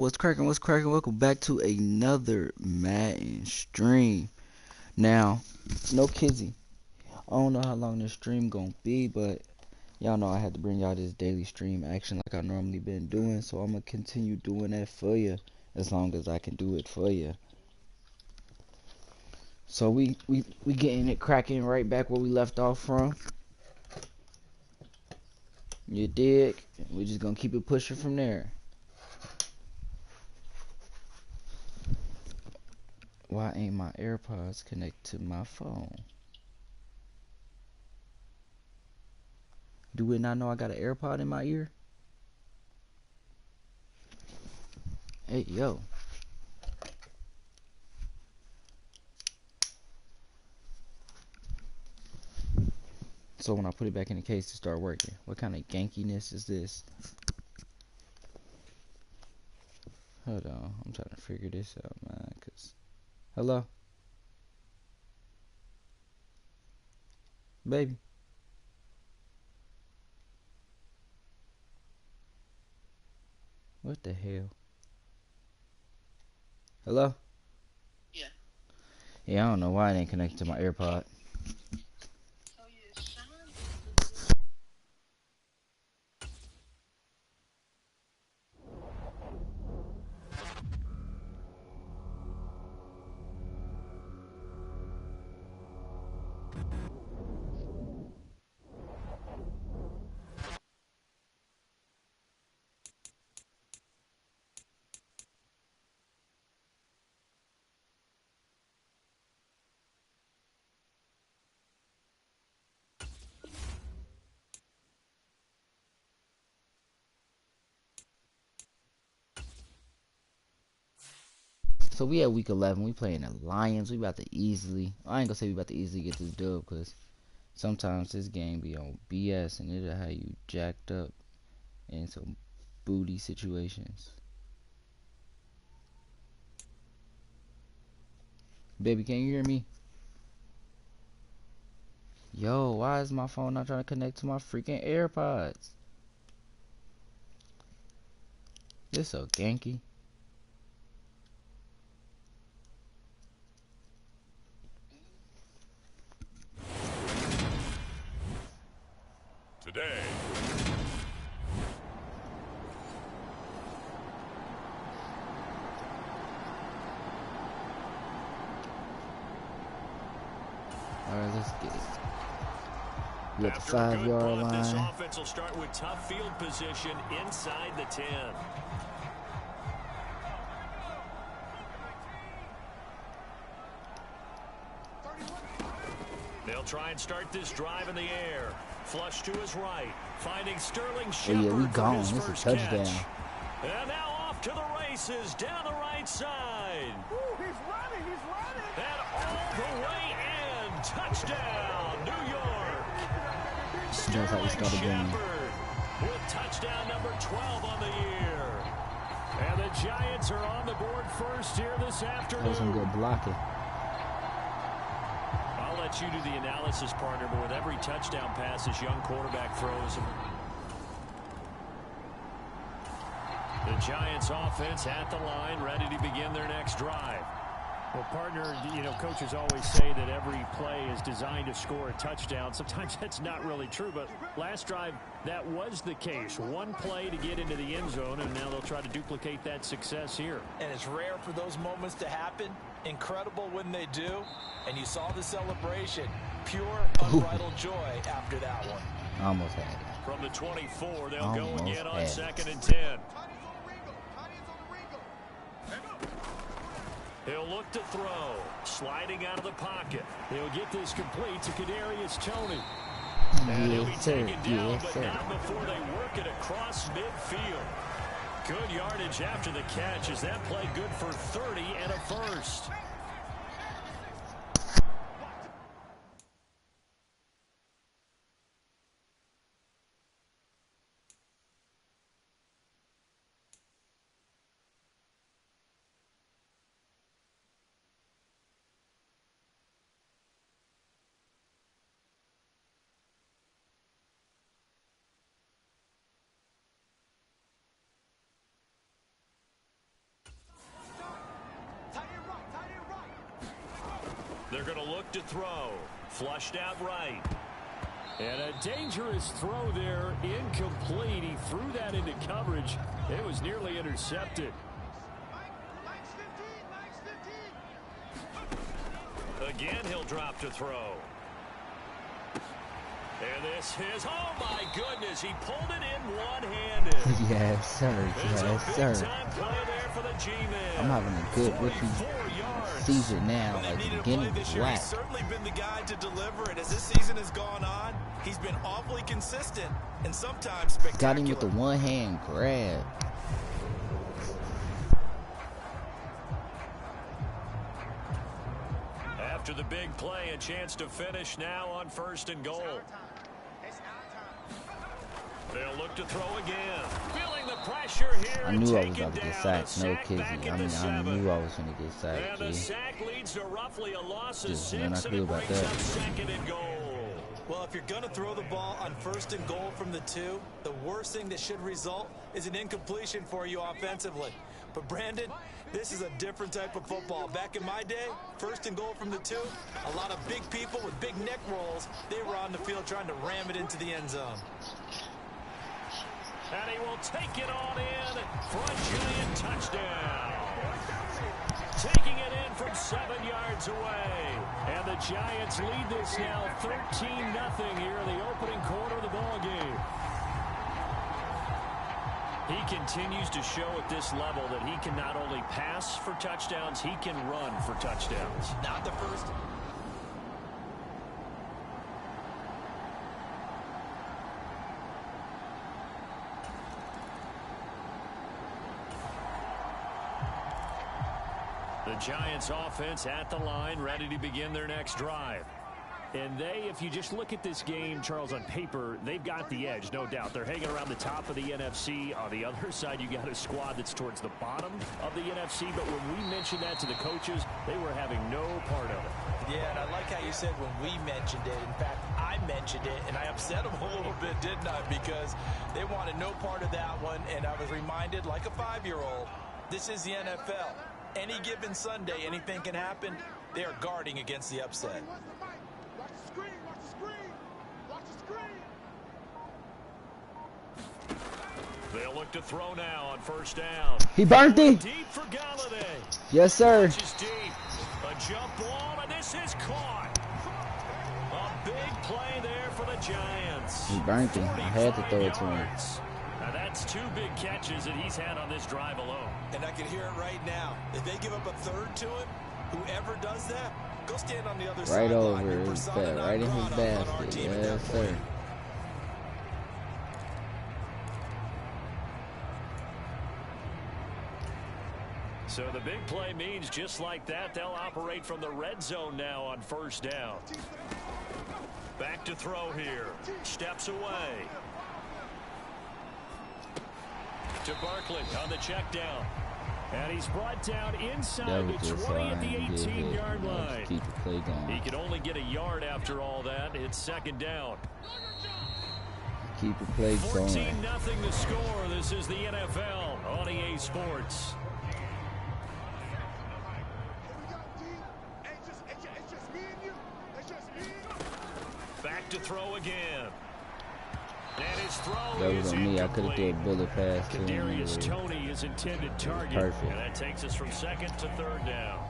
What's cracking? What's cracking? Welcome back to another Madden stream. Now, no kizzy. I don't know how long this stream gonna be, but y'all know I had to bring y'all this daily stream action like I normally been doing, so I'm gonna continue doing that for you as long as I can do it for you. So we getting it cracking right back where we left off from. You dig? We just gonna keep it pushing from there. Why ain't my AirPods connected to my phone? Do it not know I got an AirPod in my ear? Hey, yo. So when I put it back in the case to start working, what kind of gankiness is this? Hold on, I'm trying to figure this out, man, cause... Hello? Baby? What the hell? Hello? Yeah. Yeah, I don't know why it ain't connected to my AirPod. So we at week 11, we playing the Lions, we about to easily, I ain't gonna say we about to easily get this dub, cause sometimes this game be on BS and it'll have you jacked up in some booty situations. Baby, can you hear me? Yo, why is my phone not trying to connect to my freaking AirPods? This so ganky. Today. Alright, let's get it. We at the After a 5-yard good punt, this line. offense will start with tough field position inside the 10. They'll try and start this drive in the air. Flush to his right, finding Sterling Shepard Oh yeah, we for gone. his This is a first touchdown. catch. And now off to the races down the right side. Ooh, he's running, And all the way in. Touchdown, New York. That's how we start the game. Shepard with touchdown number 12 on the year. And the Giants are on the board first here this afternoon. That was some good blocking. I'll let you do the analysis, partner, but with every touchdown pass this young quarterback throws, the Giants offense at the line, ready to begin their next drive. Well, partner, you know, coaches always say that every play is designed to score a touchdown. Sometimes that's not really true, but last drive, that was the case. One play to get into the end zone, and now they'll try to duplicate that success here. And it's rare for those moments to happen. Incredible when they do. And you saw the celebration. Pure, unbridled joy after that one. Almost had it. From the 24, they'll go Almost again on had it. 2nd and 10. He'll look to throw. Sliding out of the pocket. He'll get this complete to Kadarius Toney. And he'll be Yes, sir. taken down, Yes, but sir. not before they work it across midfield. Good yardage after the catch. Is that play good for 30 and a first? They're going to look to throw. Flushed out right. And a dangerous throw there, incomplete. He threw that into coverage. It was nearly intercepted. Again, he'll drop to throw. And this is, oh my goodness, he pulled it in one-handed. Yes, sir. Yes, sir. I'm having a good rookie season now. Like, the beginning was whack. He's certainly been the guy to deliver, and as this season has gone on, he's been awfully consistent and sometimes spectacular. Got him with the one-hand grab. After the big play, a chance to finish now on 1st and goal. They'll look to throw again. Feeling the pressure here. I knew I was about to get sacked. No kidding. I knew I was going to get sacked. And the sack leads to roughly a loss of 6, and it brings up 2nd and goal. Well, if you're going to throw the ball on 1st and goal from the 2, the worst thing that should result is an incompletion for you offensively. But Brandon, this is a different type of football. Back in my day, 1st and goal from the 2, a lot of big people with big neck rolls, they were on the field trying to ram it into the end zone. And he will take it on in for a giant touchdown. Taking it in from 7 yards away. And the Giants lead this now 13-0 here in the opening quarter of the ballgame. He continues to show at this level that he can not only pass for touchdowns, he can run for touchdowns. Not the first. The Giants offense at the line, ready to begin their next drive. And they, if you just look at this game, Charles, on paper, they've got the edge, no doubt. They're hanging around the top of the NFC. On the other side, you got a squad that's towards the bottom of the NFC. But when we mentioned that to the coaches, they were having no part of it. Yeah, and I like how you said when we mentioned it. In fact, I mentioned it, and I upset them a little bit, didn't I? Because they wanted no part of that one, and I was reminded, like a 5-year-old, this is the NFL. Any given Sunday, anything can happen. They are guarding against the upset. They'll look to throw now on 1st down. He burnt it. Deep for Galladay. Yes, sir. Deep. A jump ball, and this is caught. A big play there for the Giants. He burnt it. I had to throw it to him. Now that's 2 big catches that he's had on this drive alone. And I can hear it right now. If they give up a 3rd to him, whoever does that, go stand on the other side. Right over his back, right in his basket. Yes, sir. So the big play means just like that, they'll operate from the red zone now on 1st down. Back to throw here. Steps away. To Barkley on the check down. And he's brought down inside the 20 at the 18-yard line. Keep the play going. He can only get a yard after all that. It's 2nd down. Keep the play going. 14-0 to score. This is the NFL on EA Sports. Back to throw again. And his throw that was is on me. I could have threw a incomplete. bullet pass to him. Kadarius Toney is intended target. Perfect. And that takes us from 2nd to 3rd down.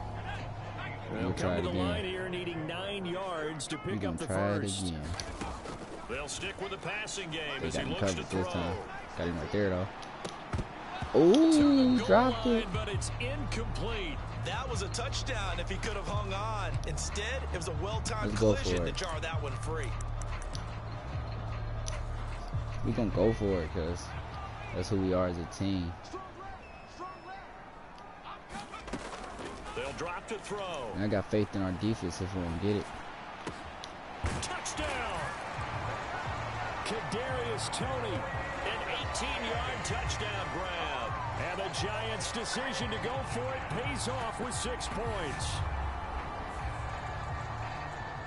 They'll try come to it the again. line here needing 9 yards to pick up the Try it first. again. They'll stick with the passing game They as got he him looks to covered throw. this time. Got him right there, though. Oh, he dropped it. But it's incomplete. That was a touchdown if he could have hung on. Instead, it was a well-timed Let's go for collision to it. jar that one free. We gonna go for it because that's who we are as a team. They'll drop to throw. And I got faith in our defense if we don't get it. Touchdown. Kadarius Toney, an 18-yard touchdown grab. And the Giants' decision to go for it pays off with 6 points.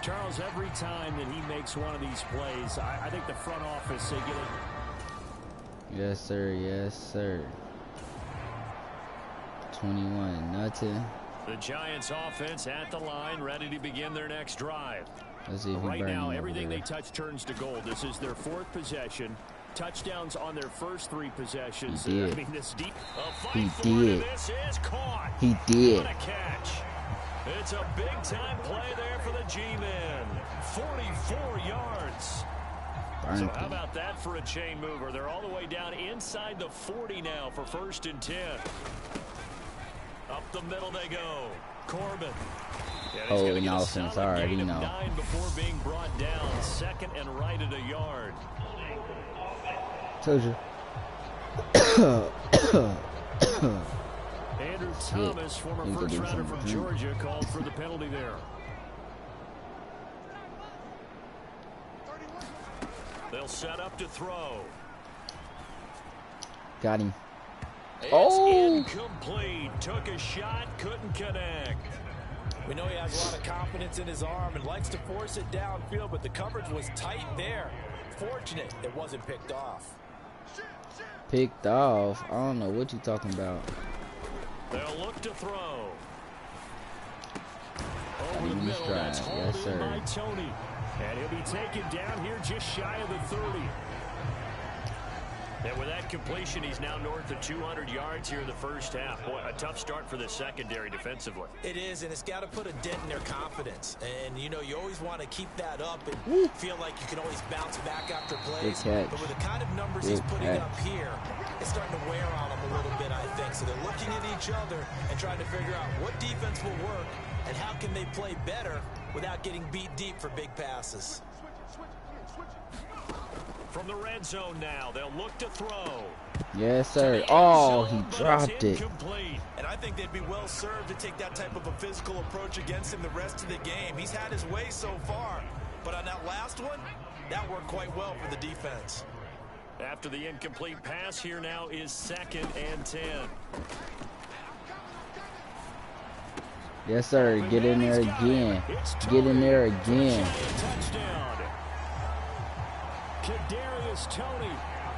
Charles, every time that he makes one of these plays, I think the front office, they get it. Yes, sir. Yes, sir. 21-0. The Giants offense at the line, ready to begin their next drive. Let's see if Right now, him everything over they touch turns to gold. This is their 4th possession. Touchdowns on their first 3 possessions. He did. I mean, this deep. He did. This is caught. He did. What a catch. It's a big-time play there for the G-Men. 44 yards. So how about that for a chain mover? They're all the way down inside the 40 now for 1st and 10. Up the middle they go. Corbin. Oh, in offense, I already know. 9 before being brought down. 2nd and right at a yard. Told you. Andrew Thomas, former first rounder from Georgia, called for the penalty there. They'll set up to throw. Got him. It's incomplete. Took a shot, couldn't connect. We know he has a lot of confidence in his arm and likes to force it downfield, but the coverage was tight there. Fortunate it wasn't picked off. Picked off? I don't know what you talking about. They'll look to throw. Over the middle, that's hauled in by Tony. And he'll be taken down here just shy of the 30. And with that completion, he's now north of 200 yards here in the first half. Boy, a tough start for the secondary defensively. It is, and it's got to put a dent in their confidence. And, you know, you always want to keep that up and feel like you can always bounce back after plays. But with the kind of numbers he's putting up here, it's starting to wear on them a little bit, I think. So they're looking at each other and trying to figure out what defense will work and how can they play better without getting beat deep for big passes. From the red zone now, they'll look to throw. Yes, sir. Oh, he dropped it. And I think they'd be well served to take that type of a physical approach against him the rest of the game. He's had his way so far, but on that last one, that worked quite well for the defense. After the incomplete pass, here now is 2nd and 10. Yes, sir. Get in there again. Get in there again. Touchdown. Kadarius Toney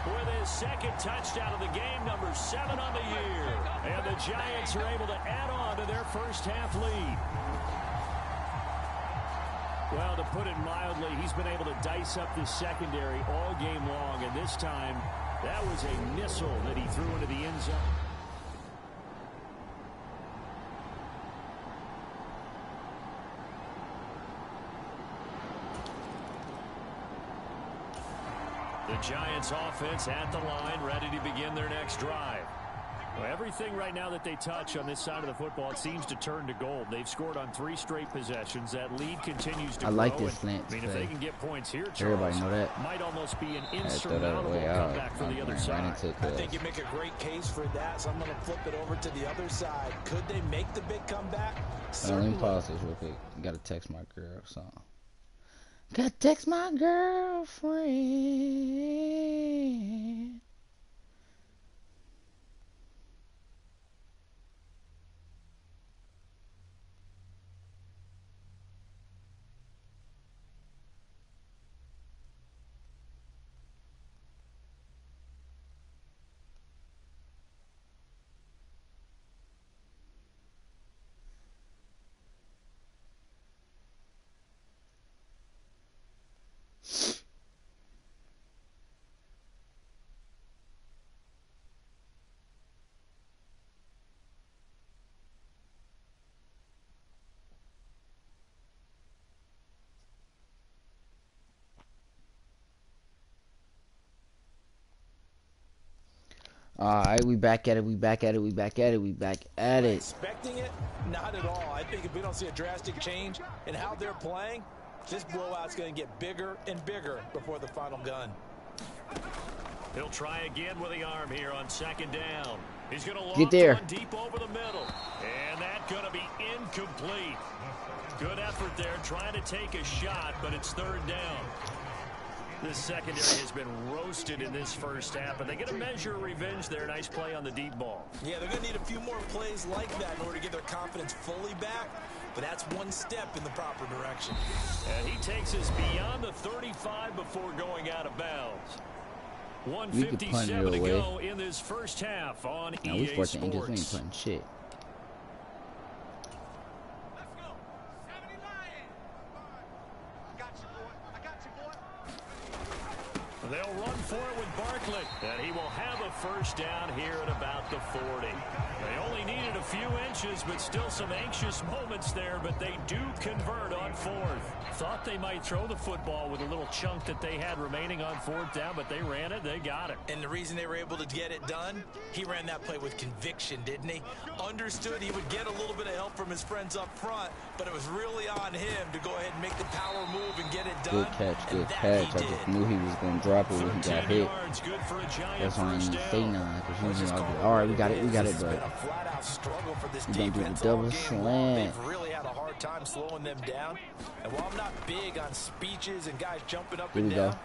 with his 2nd touchdown of the game, number 7 on the year. And the Giants are able to add on to their first half lead. Well, to put it mildly, he's been able to dice up this secondary all game long. And this time, that was a missile that he threw into the end zone. The Giants offense at the line, ready to begin their next drive. Well, everything right now that they touch on this side of the football, it seems to turn to gold. They've scored on 3 straight possessions. That lead continues to grow. I like this slant. I mean, if they can get points here, Charles, everybody know that. Might almost be an I insurmountable comeback for the other side. I think you make a great case for that, so I'm going to flip it over to the other side. Could they make the big comeback? Let me pause this real quick. Got to text my girl something. Gotta text my girlfriend. Alright, we back at it, we back at it, we back at it, we back at it. Expecting it? Not at all. I think if we don't see a drastic change in how they're playing, this blowout's going to get bigger and bigger before the final gun. He'll try again with the arm here on 2nd down. He's going to loft get there. One deep over the middle. And that's going to be incomplete. Good effort there, trying to take a shot, but it's 3rd down. This secondary has been roasted in this first half, and they get a measure of revenge there. Nice play on the deep ball. Yeah, they're going to need a few more plays like that in order to get their confidence fully back, but that's one step in the proper direction. And he takes us beyond the 35 before going out of bounds. 1:57 to go in this first half on EA Sports. We ain't punting shit. quickly. And he will have a first down here at about the 40. They only needed a few inches, but still some anxious moments there, but they do convert on fourth. Thought they might throw the football with a little chunk that they had remaining on fourth down, but they ran it, they got it. And the reason they were able to get it done, he ran that play with conviction, didn't he? Understood he would get a little bit of help from his friends up front, but it was really on him to go ahead and make the power move and get it done. Good catch, good catch. I just knew he was going to drop it when he got hit. That's why I didn't say none, because usually I'll be, all right, we got it, but we're going to do the double slant. They've really had a hard time slowing them down. And while I'm not big on speeches and guys jumping up and down,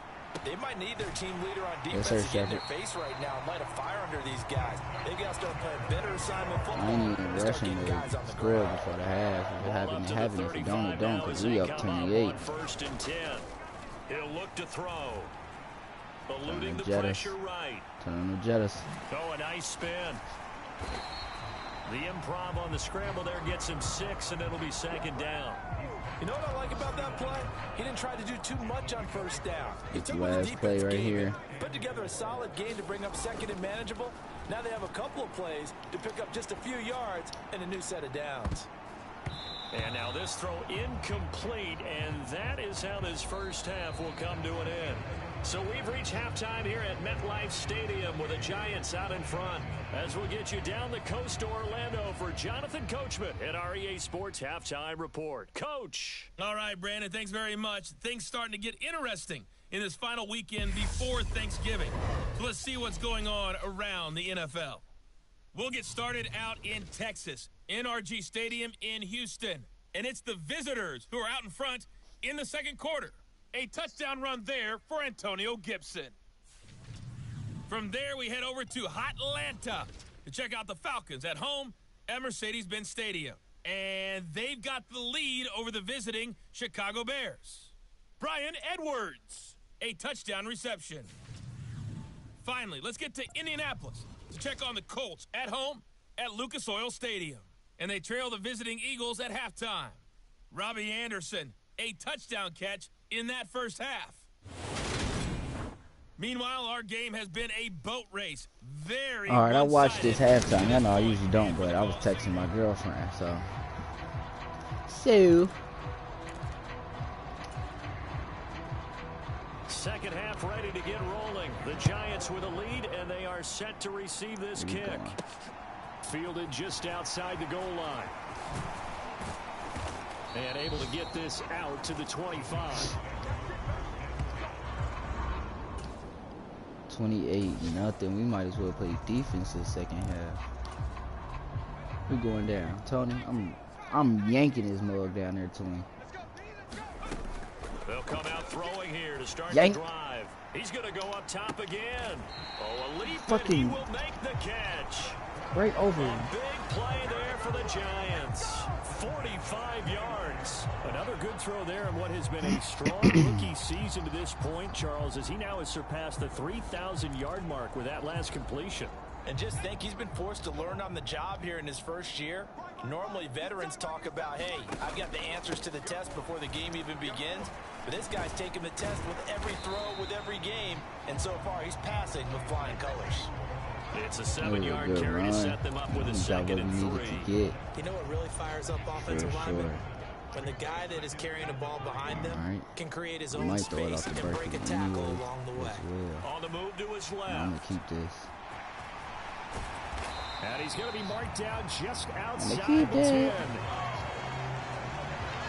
they might need their team leader on defense to get in their face right now and light a fire under these guys. They've got to start playing better assignment football. I ain't even rushing the score before the half. If it happens, it happens. If it don't, it don't, because we up 28. First and 10. He'll look to throw. Eluding the pressure right. Turn on the Jettas. Oh, a nice spin. The improv on the scramble there gets him 6, and it'll be second down. You know what I like about that play? He didn't try to do too much on first down. It's the last play right here. Put together a solid game to bring up second and manageable. Now they have a couple of plays to pick up just a few yards and a new set of downs. And now this throw incomplete, and that is how this first half will come to an end. So we've reached halftime here at MetLife Stadium with the Giants out in front. As we'll get you down the coast to Orlando for Jonathan Coachman at our EA Sports Halftime Report. Coach. All right, Brandon, thanks very much. Things starting to get interesting in this final weekend before Thanksgiving. So let's see what's going on around the NFL. We'll get started out in Texas, NRG Stadium in Houston. And it's the visitors who are out in front in the second quarter. A touchdown run there for Antonio Gibson. From there, we head over to Atlanta to check out the Falcons at home at Mercedes-Benz Stadium. And they've got the lead over the visiting Chicago Bears. Brian Edwards, a touchdown reception. Finally, let's get to Indianapolis to check on the Colts at home at Lucas Oil Stadium. And they trail the visiting Eagles at halftime. Robbie Anderson, a touchdown catch in that first half. Meanwhile, our game has been a boat race. All right, I watched this halftime. I know I usually don't, but I was texting my girlfriend, so. Second half ready to get rolling. The Giants with a lead, and they are set to receive this kick. Fielded just outside the goal line. And able to get this out to the 25. 28-0. We might as well play defense this second half. We're going down. Tony, I'm yanking his mug down there to him. They'll come out throwing here to start the drive. He's going to go up top again. Oh, a leap, and he will make the catch. Right over him. A big play there for the Giants. 45 yards. Another good throw there in what has been a strong rookie season to this point, Charles, as he now has surpassed the 3,000-yard mark with that last completion. And just think, he's been forced to learn on the job here in his first year. Normally, veterans talk about, hey, I've got the answers to the test before the game even begins. But this guy's taking the test with every throw, with every game. And so far, he's passing with flying colors. It's a 7-yard carry to set them up with a second and 3. You know what really fires up offensive linemen? When the guy that is carrying the ball behind them can create his own space and break a tackle along the way. On the move to his left. I'm going to keep this. And he's going to be marked down just outside the 10.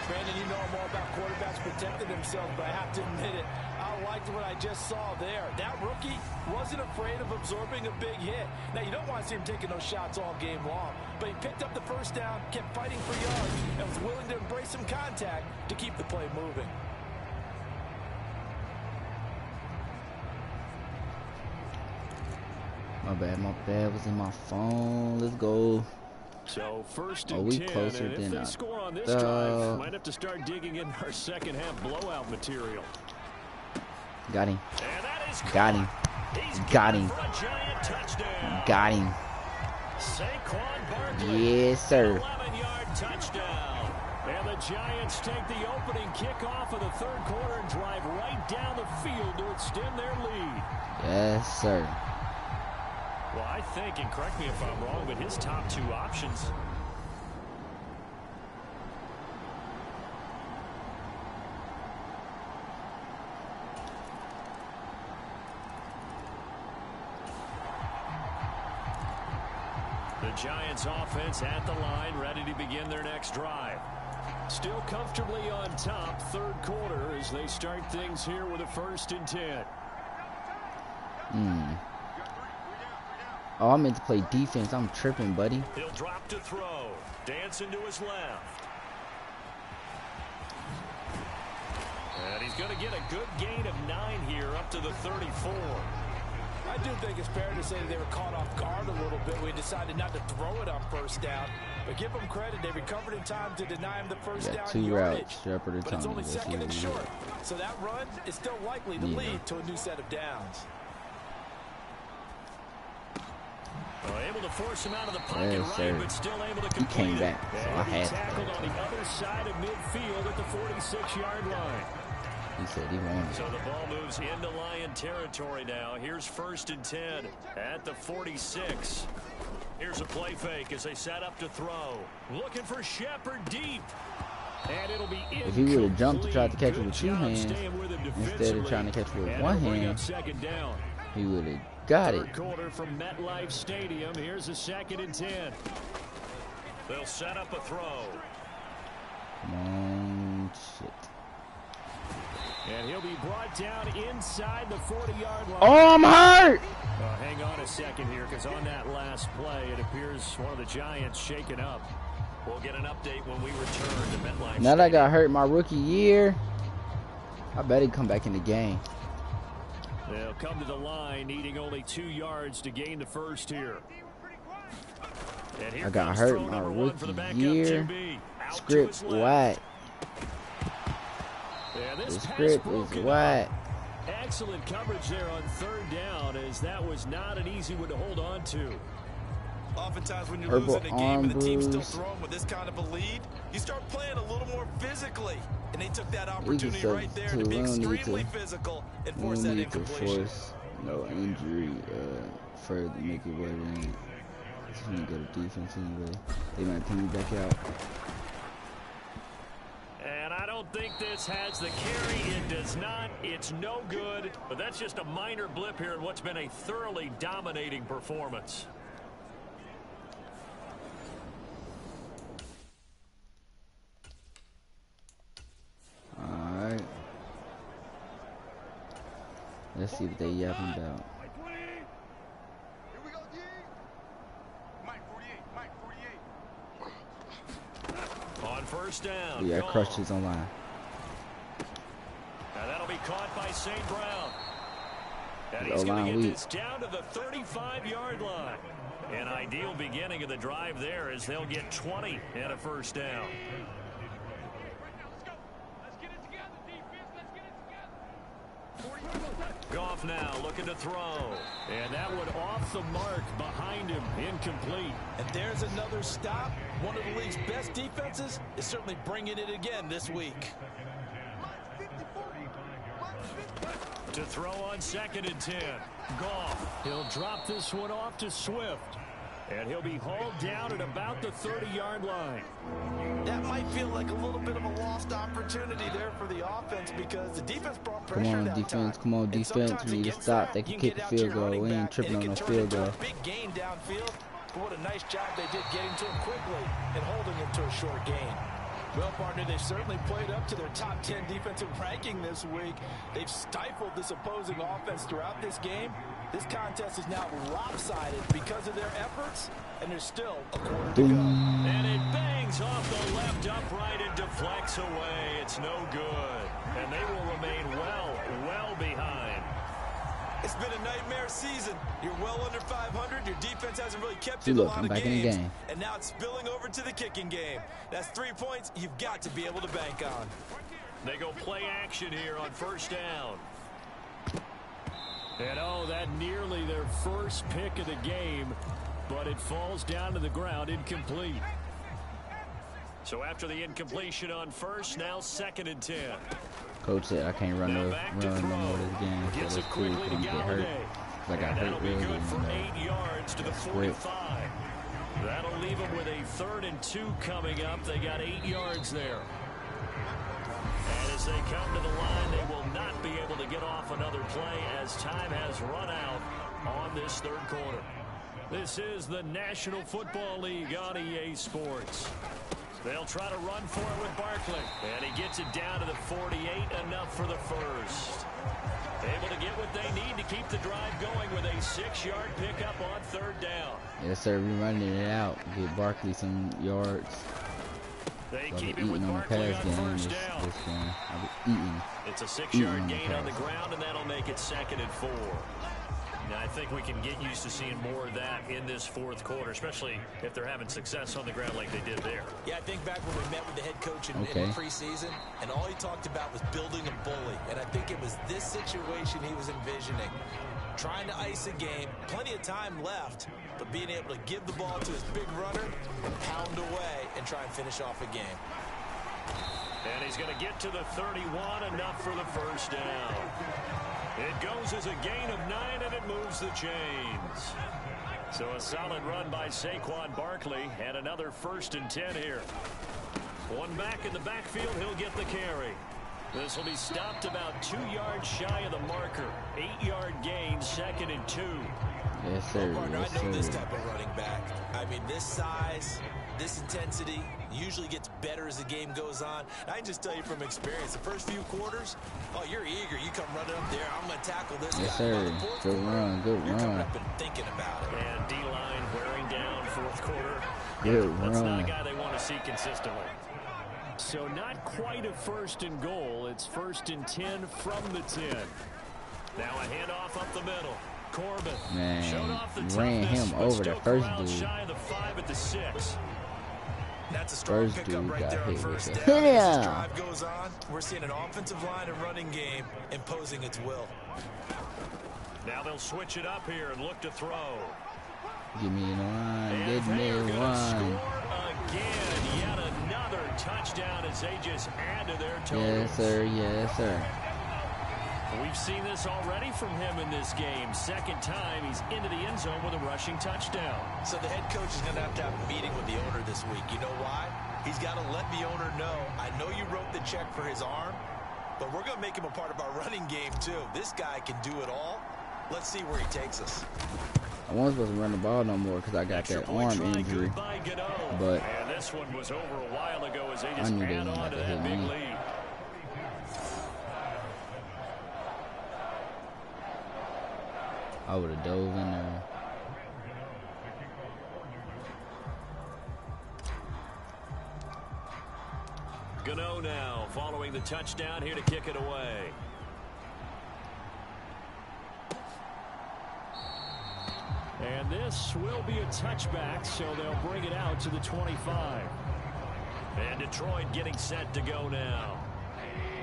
Brandon, you know I'm all about quarterbacks protecting themselves, but I have to admit it. I liked what I just saw there. That rookie wasn't afraid of absorbing a big hit. Now, you don't want to see him taking those shots all game long, but he picked up the first down, kept fighting for yards, and was willing to embrace some contact to keep the play moving. My bad was in my phone. Let's go. So first and 10, closer and if than they score on this drive, might have to start digging in our second half blowout material. Got him. And that is got him. Got him. Got him. Saquon Barkley, yes, sir. 11-yard touchdown. And the Giants take the opening kickoff of the third quarter and drive right down the field to extend their lead. Yes, sir. Well, I think, and correct me if I'm wrong, but his top two options. The Giants offense at the line, ready to begin their next drive. Still comfortably on top, third quarter, as they start things here with a 1st and 10. Oh, I meant to play defense. I'm tripping, buddy. He'll drop to throw. Dancing to his left. And he's going to get a good gain of 9 here up to the 34. I do think it's fair to say they were caught off guard a little bit. We decided not to throw it on first down. But give them credit. They recovered in time to deny him the first down two yardage. routes, Shepard or But it's Thomas. only second and short. So that run is still likely to lead to a new set of downs. Able to force him out of the pocket, yes, right, but still able to complete he came back, so I had to. Tackled on the other side of midfield at the 46-yard line. He said he wanted. So the ball moves into Lion territory now. Here's 1st and 10 at the 46. Here's a play fake as they set up to throw. Looking for Shepard deep. And it'll be if he would have jumped to try to catch it with 2 hands instead of trying to catch it with 1 hand, he would have got it. Third quarter from MetLife Stadium. Here's a 2nd and 10. They'll set up a throw. Come on, shit. And he'll be brought down inside the 40-yard line. Oh, I'm hurt! Hang on a second here, because on that last play, it appears one of the Giants shaken up. We'll get an update when we return to MetLife. Now that I got hurt my rookie year, I better come back in the game. They'll come to the line, needing only 2 yards to gain the first here. And here I got hurt my rookie year. Script whack. The script is whack. Excellent coverage there on 3rd down, as that was not an easy one to hold on to. Oftentimes when you're losing a game and the team's still throwing with this kind of a lead, you start playing a little more physically. And they took that opportunity right there to be extremely physical and force that incompletion. No injury further make it better than it's going to go to defense anyway. They might put me back out. And I don't think this has the carry. It does not. It's no good. But that's just a minor blip here in what's been a thoroughly dominating performance. Alright. Let's see what they yapping about. On 1st down. Yeah, crushes online. And that'll be caught by St. Brown. And The he's going to get weak. this down to the 35-yard line. An ideal beginning of the drive there, as they'll get 20 and a 1st down. Goff now looking to throw. And that one off the mark behind him, incomplete. And there's another stop. One of the league's best defenses is certainly bringing it again this week. To throw on 2nd and 10. Goff. He'll drop this one off to Swift. And he'll be hauled down at about the 30-yard line. That might feel like a little bit of a lost opportunity there for the offense, because the defense brought pressure that time. Come on, defense. We need to stop. They can kick the field goal. We ain't tripping on no field goal. Big gain downfield. But what a nice job they did getting to him quickly and holding him to a short gain. Well, partner, they've certainly played up to their top 10 defensive ranking this week. They've stifled this opposing offense throughout this game. This contest is now lopsided because of their efforts, and there's still a quarter to go. And it bangs off the left upright and deflects away. It's no good. And they will remain well behind. It's been a nightmare season. You're well under 500. Your defense hasn't really kept See, you in a look, lot I'm of back in the games. game. And now it's spilling over to the kicking game. That's 3 points you've got to be able to bank on. They go play action here on 1st down. And oh, that nearly their first pick of the game, but it falls down to the ground incomplete. So after the incompletion on first, now 2nd and 10. Coach said I can't run no more this game, so Gets that's it cool. quickly to I'm get hurt. Galladay. I got hurt That'll be early. good for 8 yards to the 45. That'll leave them with a 3rd and 2 coming up. They got 8 yards there. And as they come to the line, they will not be able to get off another play as time has run out on this 3rd quarter. This is the National Football League on EA Sports. They'll try to run for it with Barkley. And he gets it down to the 48, enough for the first. Able to get what they need to keep the drive going with a 6-yard pickup on 3rd down. Yes, sir. We running it out. Get Barkley some yards. They So keep I've it with been eating on the Barkley pass on game. 1st This down. game. I've been eating. It's a 6-yard on the gain on the pass. ground, and that'll make it 2nd and 4. Now, I think we can get used to seeing more of that in this 4th quarter, especially if they're having success on the ground like they did there. Yeah, I think back when we met with the head coach in preseason, and all he talked about was building a bully. And I think it was this situation he was envisioning. Trying to ice a game, plenty of time left, but being able to give the ball to his big runner, pound away, and try and finish off a game. And he's going to get to the 31, enough for the 1st down. It goes as a gain of 9, and it moves the chains. So a solid run by Saquon Barkley, and another 1st and 10 here. One back in the backfield, he'll get the carry. This will be stopped about 2 yards shy of the marker. 8-yard gain, 2nd and 2. Yes, sir. Partner, Yes, I know this sir. type of running back. I mean, this size, this intensity usually gets better as the game goes on. I can just tell you from experience, the first few quarters, oh, you're eager. You come running up there, I'm going to tackle this Yes, guy. sir. By the 4th Good quarter, run. Good you're coming run. up and thinking about it. And D-line wearing down 4th quarter. Good That's not a run. guy they want to see consistently. So not quite a 1st and goal. It's 1st and 10 from the 10. Now a handoff up the middle. Corbin Man, showed off the ran toughness, him but over still the first corralled dude. shy of the 5 at the 6. That's a strong First pickup dude right got there on hit 1st with down. it. As Yeah. this drive goes on, we're seeing an offensive line and running game imposing its will. Now they'll switch it up here and look to throw. Give me one. And Give they me are going to one. score again. Yet another touchdown as they just add to their totals. Yes, sir. Yes, sir. We've seen this already from him in this game. 2nd time he's into the end zone with a rushing touchdown. So the head coach is going to have a meeting with the owner this week. You know why? He's got to let the owner know, I know you wrote the check for his arm, but we're going to make him a part of our running game too. This guy can do it all. Let's see where he takes us. I wasn't supposed to run the ball no more because I got Extra that point arm try, injury. good by Gano. But and this one was over a while ago as they I just knew they add wouldn't on have to to that hit big me. lead. I would have dove in there. Gano now following the touchdown here to kick it away. And this will be a touchback, so they'll bring it out to the 25. And Detroit getting set to go now.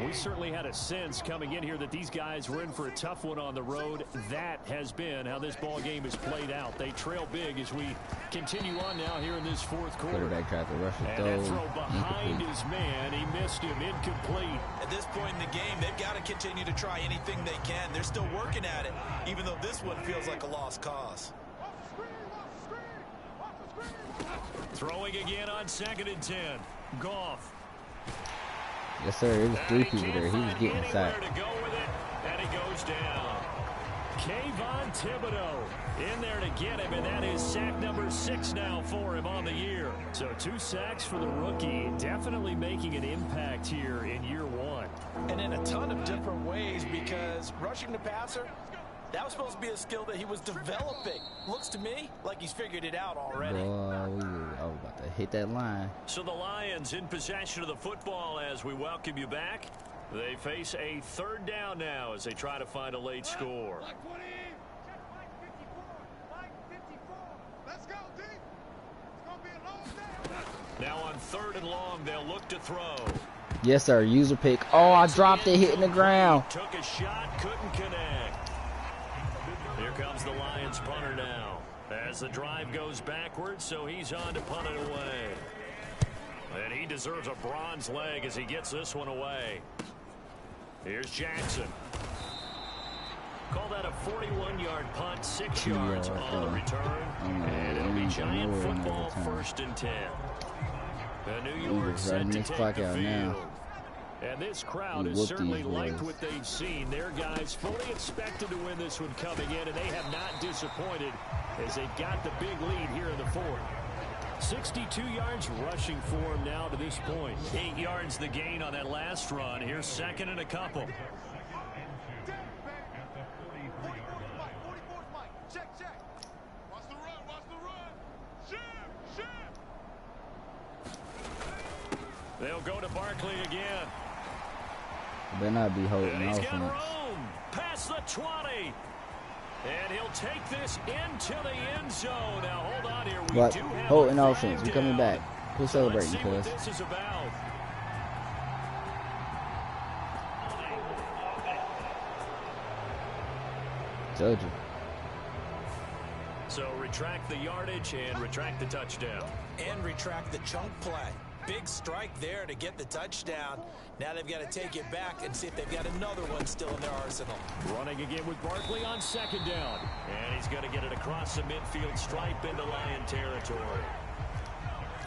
We certainly had a sense coming in here that these guys were in for a tough one on the road. That has been how this ball game has played out. They trail big as we continue on now here in this 4th quarter. Quarterback tried to rush the And throw. that throw behind Incomplete. his man. He missed him. Incomplete. At this point in the game, they've got to continue to try anything they can. They're still working at it, even though this one feels like a lost cause. Throwing again on 2nd and 10. Goff. Yes, sir. It was 3 people there. He was getting sacked. To go with it, and he goes down. Kayvon Thibodeau in there to get him, and that is sack number 6 now for him on the year. So 2 sacks for the rookie, definitely making an impact here in year 1. And in a ton of different ways, because rushing the passer, that was supposed to be a skill that he was developing. Looks to me like he's figured it out already. Boy, I was about to hit that line. So the Lions in possession of the football as we welcome you back. They face a 3rd down now as they try to find a late score. Now on 3rd and long, they'll look to throw. Yes, sir. User pick. Oh, I dropped it, hitting the ground. Took a shot, couldn't connect. Here comes the Lions punter now. As the drive goes backwards, so he's on to punt it away. And he deserves a bronze leg as he gets this one away. Here's Jackson. Call that a 41-yard punt, 6 yards on the return. And it'll be Giant football, 1st and 10. The New York set to take the field. And this crowd has certainly liked what they've seen. Their guys fully expected to win this one coming in, and they have not disappointed as they've got the big lead here in the 4th. 62 yards rushing for him now to this point. 8 yards the gain on that last run. Here's 2nd and a couple. They'll go to Barkley again. Better not be holding and he's offense. got room past the 20. And he'll take this into the end zone. Now hold on here. We But do have holding a offense. We're coming back. We're so let's celebrating, see what cuz. this is about. Told you. So retract the yardage and retract the touchdown. And retract the chunk play. Big strike there to get the touchdown. Now they've got to take it back and see if they've got another one still in their arsenal. Running again with Barkley on 2nd down. And he's going to get it across the midfield stripe into Lion territory.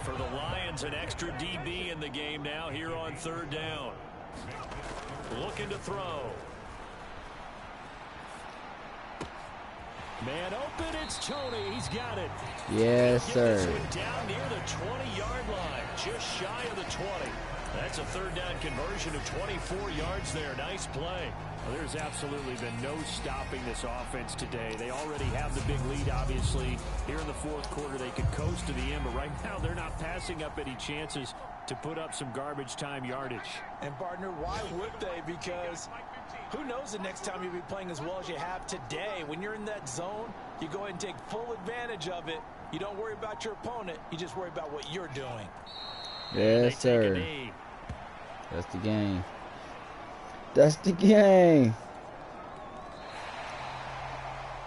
For the Lions, an extra DB in the game now here on 3rd down. Looking to throw. Man open, it's Tony. He's got it. Yes, sir. This one down near the 20-yard line, just shy of the 20. That's a 3rd down conversion of 24 yards there. Nice play. Well, there's absolutely been no stopping this offense today. They already have the big lead, obviously. Here in the 4th quarter, they could coast to the end, but right now they're not passing up any chances to put up some garbage time yardage. And, partner, why would they? Because who knows the next time you'll be playing as well as you have today. When you're in that zone, you go ahead and take full advantage of it. You don't worry about your opponent. You just worry about what you're doing. Yes, sir. That's the game. That's the game.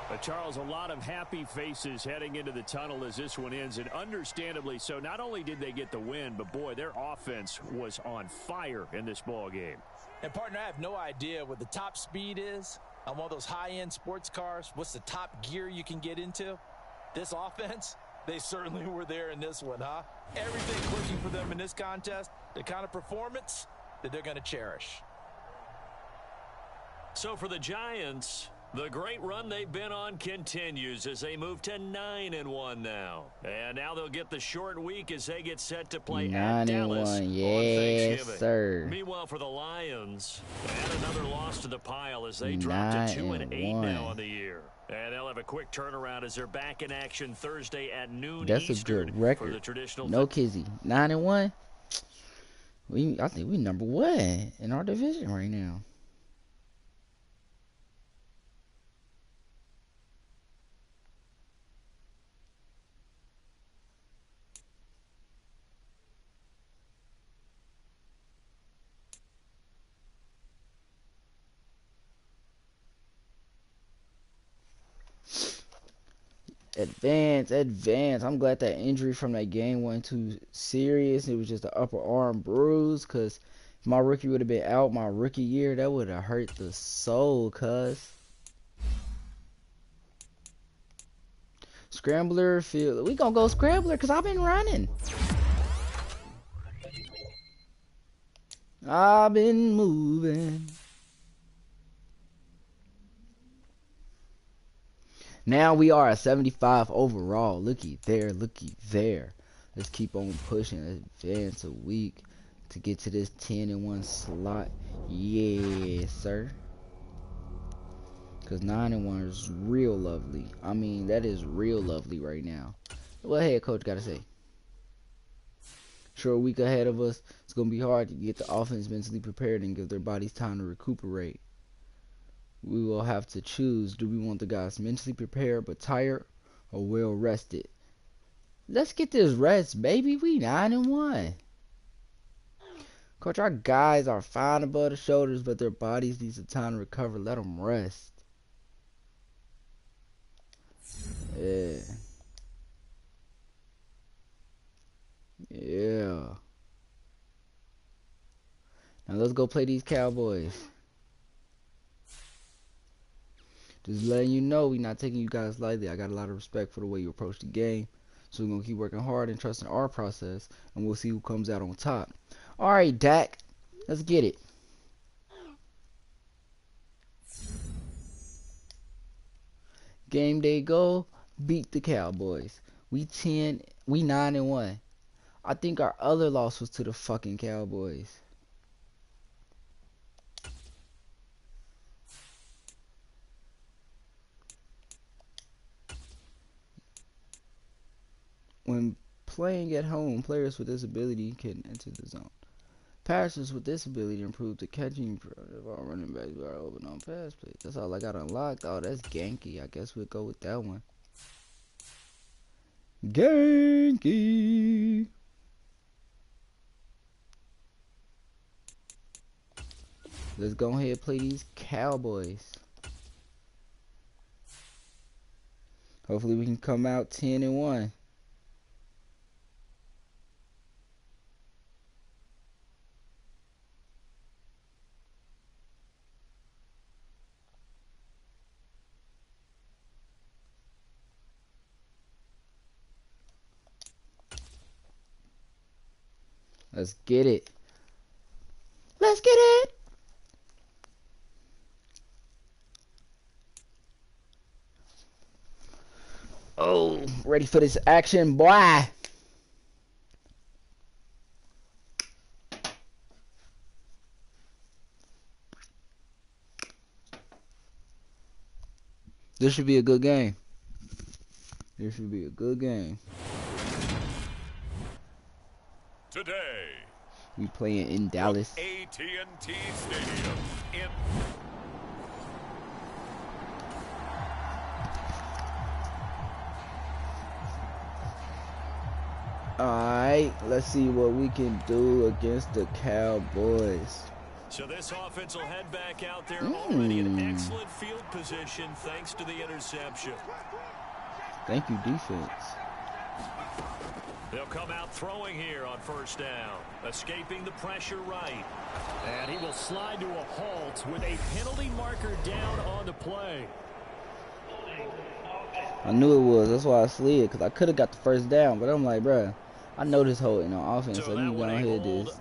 But Charles, a lot of happy faces heading into the tunnel as this one ends, and understandably so. Not only did they get the win, but boy, their offense was on fire in this ball game. And, partner, I have no idea what the top speed is on one of those high-end sports cars. What's the top gear you can get into? This offense, they certainly were there in this one, huh? Everything clicking for them in this contest, the kind of performance that they're going to cherish. So for the Giants, the great run they've been on continues as they move to 9-1 now. And now they'll get the short week as they get set to play at Dallas on Thanksgiving. Sir. Meanwhile, for the Lions, add another loss to the pile as they drop to 2-8 now on the year. And they'll have a quick turnaround as they're back in action Thursday at noon That's Eastern a good record. for the traditional. No kizzy. 9-1. I think we number 1 in our division right now. Advance. I'm glad that injury from that game wasn't too serious. It was just an upper arm bruise. Because if my rookie would have been out my rookie year, that would have hurt the soul, cuz. Scrambler field. We gonna go scrambler because I've been running. I've been moving. Now we are at 75 overall. Looky there, looky there. Let's keep on pushing. Advance a week to get to this 10-1 slot. Yeah, sir. Because 9-1 is real lovely. I mean, that is real lovely right now. What head coach got to say? Sure, a week ahead of us. It's going to be hard to get the offense mentally prepared and give their bodies time to recuperate. We will have to choose. Do we want the guys mentally prepared but tired or well rested? Let's get this rest, baby. We 9-1. Coach, our guys are fine above the shoulders, but their bodies need some time to recover. Let them rest. Yeah. Now let's go play these Cowboys. Just letting you know, we not taking you guys lightly. I got a lot of respect for the way you approach the game. So we're going to keep working hard and trusting our process. And we'll see who comes out on top. Alright, Dak. Let's get it. Game day goal. Beat the Cowboys. We 9-1. I think our other loss was to the fucking Cowboys. When playing at home, players with this ability can enter the zone. Passers with this ability improve the catching of our running backs who are open on pass plays. That's all I got unlocked. Oh, that's Ganky. I guess we'll go with that one. Ganky. Let's go ahead and play these Cowboys. Hopefully we can come out 10-1. Let's get it. Let's get it. Oh, ready for this action, boy. This should be a good game. This should be a good game. Today, we playing in Dallas. AT&T Stadium in Alright, let's see what we can do against the Cowboys. So this offense will head back out there already in excellent field position thanks to the interception. Thank you, defense. They'll come out throwing here on first down, escaping the pressure right. And he will slide to a halt with a penalty marker down on the play. I knew it was. That's why I slid, because I could have got the first down. But I'm like, bruh, I know this holding on offense. So let me go ahead and just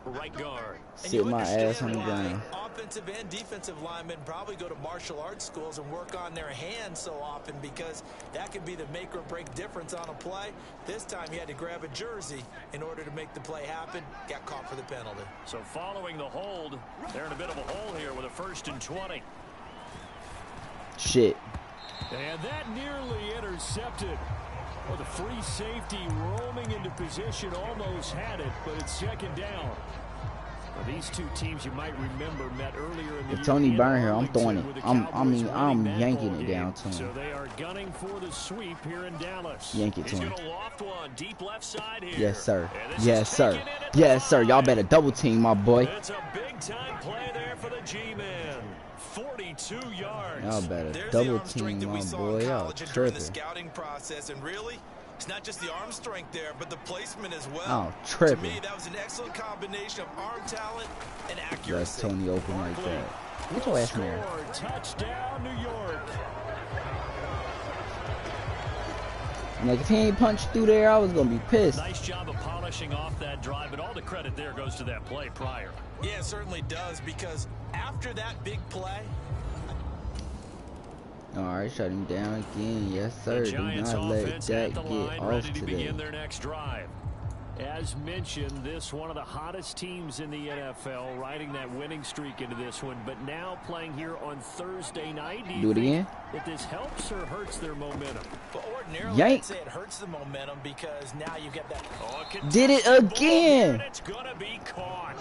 sit my ass on the ground. Offensive and defensive linemen probably go to martial arts schools and work on their hands so often, because that could be the make or break difference on a play. This time he had to grab a jersey in order to make the play happen. Got caught for the penalty. So following the hold, they're in a bit of a hole here with a 1st and 20. Shit. And that nearly intercepted. Well, the free safety roaming into position almost had it, but it's 2nd down. Well, these two teams you might remember met earlier in the year. Tony Burn here, I'm throwing it. I'm yanking it down to him. So they are gunning for the sweep here in Dallas. Yank it to him. He's gonna loft one deep left side here. Yes, sir. Yes, sir. Yes, sir. Y'all better double team my boy. It's a big time play there for the G-Man. 42 yards. Y'all better There's double the arm strength team that we my saw boy. in Y'all college and during the tripping. scouting process, and really, it's not just the arm strength there, but the placement as well. Oh, tripping. To me, that was an excellent combination of arm talent and accuracy. That's Tony open right there. Get your ass in there. Touchdown, New York. Like, if he ain't punched through there, I was gonna be pissed. Nice job of polishing off that drive, but all the credit there goes to that play prior. Yeah, it certainly does, because after that big play. Alright, shut him down again. Yes, sir. Do not let Dak get off to today. begin their next drive. As mentioned, this one of the hottest teams in the NFL, riding that winning streak into this one, but now playing here on Thursday night. Do it again. If this helps or hurts their momentum? Well, ordinarily, I'd say it hurts the momentum, because now you get that. Did it again. It's going to be caught.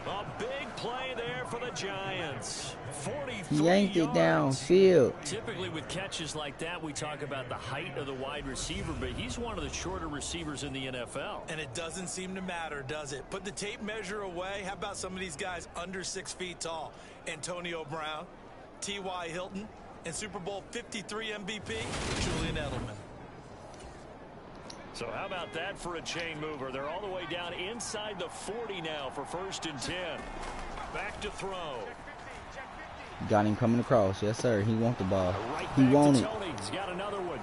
A big play there for the Giants. 43 Yanked it yards. downfield. Typically with catches like that, we talk about the height of the wide receiver, but he's one of the shorter receivers in the NFL. And it doesn't seem to matter, does it? Put the tape measure away. How about some of these guys under 6 feet tall? Antonio Brown, T.Y. Hilton, and Super Bowl 53 MVP, Julian Edelman. So how about that for a chain mover? They're all the way down inside the 40 now for 1st and 10. Back to throw. Got him coming across. Yes, sir. He want the ball. Right He back want to it. Tony. He's got another one.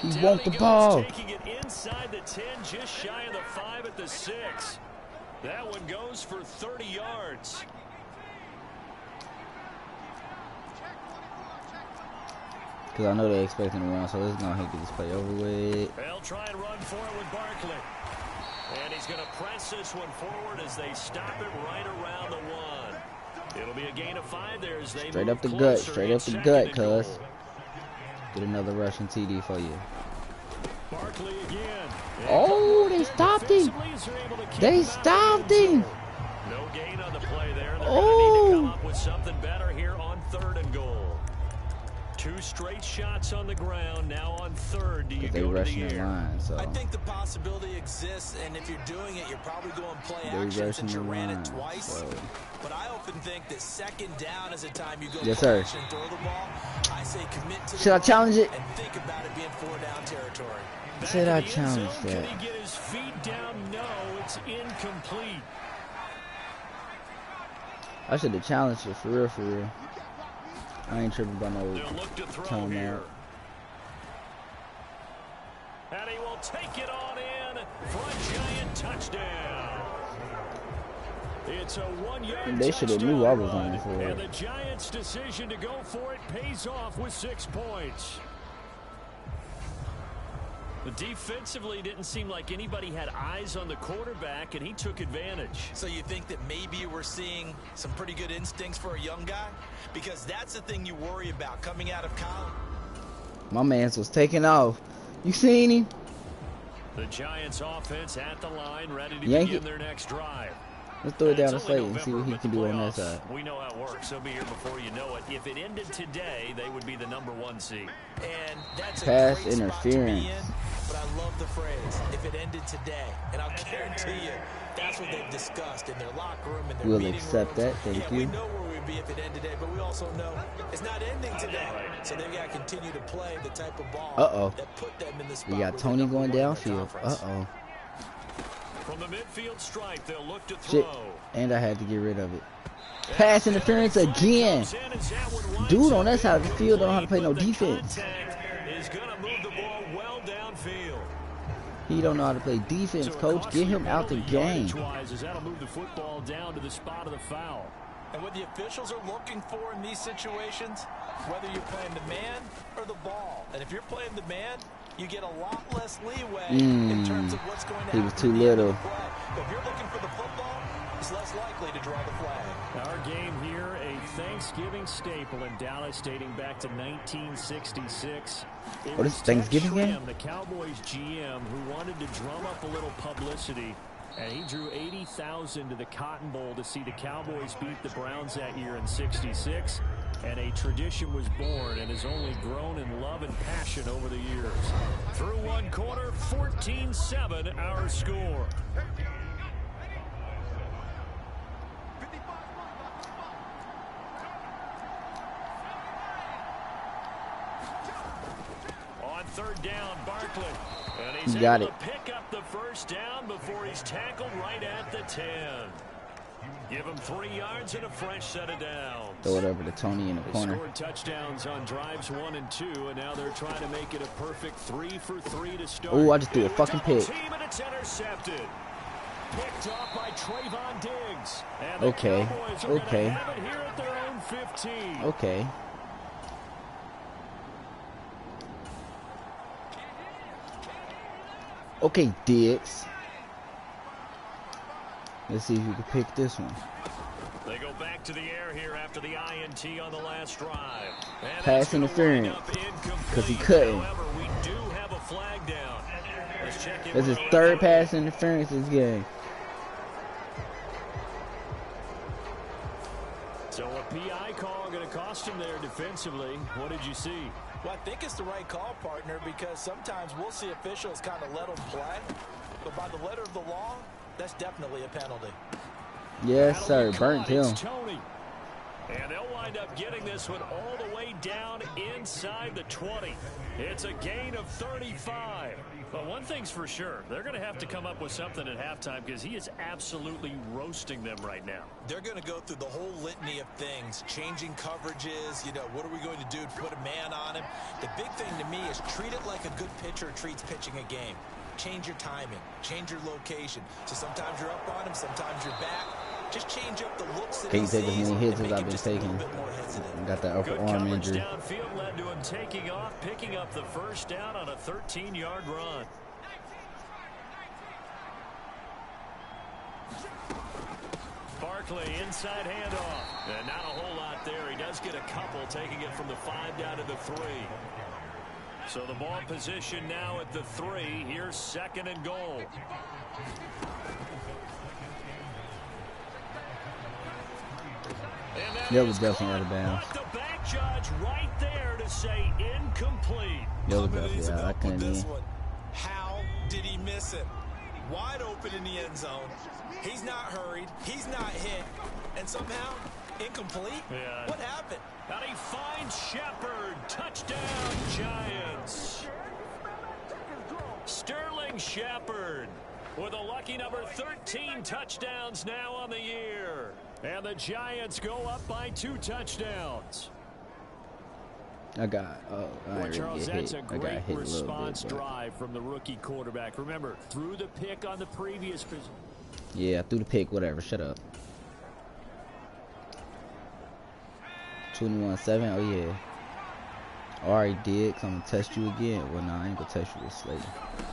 He And want down the goes, ball. taking it inside the 10, just shy of the 5 at the 6. That one goes for 30 yards. Because I know they're expecting to run, so let's go ahead and get this play over with. They'll try and run for it with Barkley. And he's going to press this one forward as they stop it right around the 1. It'll be a gain of 5 there as they Straight move up the gut. closer Straight in up the second gut, and goal. cuz. Get another rushing TD for you. Barkley again. Oh, they stopped him. They stopped him. No gain on the play there. They're Oh. going to need to come up with something better here on 3rd and goal. 2 straight shots on the ground. Now on 3rd, do you They go to rushing the the air? line, so I think the possibility exists, and if you're doing it, you're probably going play they action rushing since the you ran line. it twice. So But I often think that 2nd down is a time you go Yes, play sir. action and throw the ball. I say commit to the Should I run challenge it? and think about it being 4-down territory. Back Should in I the end challenge zone. that? Can he get his feet down? No, it's incomplete. I should have challenged it for real, for real. I ain't tripping about no They'll look to throw time here. out. And he will take it on in for a giant touchdown. It's a 1-yard They should have knew I was touchdown on run, for it. and the Giants' decision to go for it pays off with 6 points. But defensively, didn't seem like anybody had eyes on the quarterback, and he took advantage. So you think that maybe we're seeing some pretty good instincts for a young guy? Because that's the thing you worry about coming out of college. My man's was taking off. You seen him? The Giants' offense at the line, ready to Yank it. begin their next drive. Let's throw it down to It's only Slade and see what November, he but can the do on that playoffs, side. We know how it works. They'll be here before you know it. If it ended today, they would be the #1 seed. And that's a Pass great spot to be interference. in, but I love the phrase, if it ended today. And I'll guarantee you, that's what they've discussed in their locker room, in their We'll meeting accept rooms. that, thank yeah, you. we know where we'd be if it ended today, but we also know it's not ending today. So they've got to continue to play the type of ball that put them in the spot. We got where Tony they're going number 1 in the downfield. conference. From the midfield stripe, they'll look to Shit. throw. And I had to get rid of it. Pass interference again. Dude on that side of the field don't know how to play no defense. Is going to move the ball well downfield. He don't know how to play defense, coach. Get him out the game. As that'll move the football down to the spot of the foul. And what the officials are looking for in these situations, whether you're playing the man or the ball. And if you're playing the man, you get a lot less leeway in terms of what's going to happen. He was too at the end of little. the play. But if you're looking for the football, he's less likely to draw the flag. Our game here, a Thanksgiving staple in Dallas dating back to 1966. It Oh, this was Thanksgiving Ted game? Trim, the Cowboys GM, who wanted to drum up a little publicity. And he drew 80,000 to the Cotton Bowl to see the Cowboys beat the Browns that year in '66. And a tradition was born and has only grown in love and passion over the years. Through one quarter, 14-7 our score. On 3rd down, Barkley. And he's Got able it. to pick up the 1st down before he's tackled right at the 10. Give him 3 yards and a fresh set of downs. Throw it over to Tony in the They corner. scored touchdowns on drives 1 and 2, and now they're trying to make it a perfect 3 for 3 to start. Oh, I just threw a fucking Double pick. team, and it's intercepted. Picked off by Trayvon Diggs. And the Okay, Cowboys are okay. gonna have it here at their own 15. Okay. Okay, Diggs. Let's see if you can pick this one. They go back to the air here after the INT on the last drive. And Pass it's gonna interference, wind up incomplete. 'cause he couldn't. However, we do have a flag down. Let's check in That's with his our 3rd referee. pass interference this game. So a PI call going to cost him there defensively. What did you see? Well, I think it's the right call, partner, because sometimes we'll see officials kind of let them play. But by the letter of the law, that's definitely a penalty. Yes, sir. That'll be Burnt caught. him. It's Tony. And they'll wind up getting this one all the way down inside the 20. It's a gain of 35. Well, one thing's for sure. They're going to have to come up with something at halftime because he is absolutely roasting them right now. They're going to go through the whole litany of things, changing coverages, what are we going to do to put a man on him? The big thing to me is treat it like a good pitcher treats pitching a game. Change your timing, change your location. So sometimes you're up on him, sometimes you're back. Just change up the looks that Can't take as many hits as I've been just a little taking. bit more hesitant. Got that upper Good arm coverage injury. downfield led to him taking off, picking up the first down on a 13-yard run. Barkley inside handoff. And not a whole lot there. He does get a couple, taking it from the 5 down to the 3. So the ball position now at the 3. Here's 2nd and goal. That was definitely out of bounds. The back judge right there to say incomplete. That was definitely out. I couldn't even. How did he miss it? Wide open in the end zone. He's not hurried. He's not hit. And somehow, incomplete? Yeah. What happened? And he finds Shepard. Touchdown, Giants. Sterling Shepard with a lucky number 13 touchdowns now on the year. And the Giants go up by 2 touchdowns. I got, Well, Charles, that's a I got great hit a little response bit, but drive from the rookie quarterback. Remember, threw the pick on the previous position. yeah, I threw the pick, whatever. Shut up. 21-7. Oh yeah. Already did. I'm gonna test you again. Well, nah, I ain't gonna test you with Slater.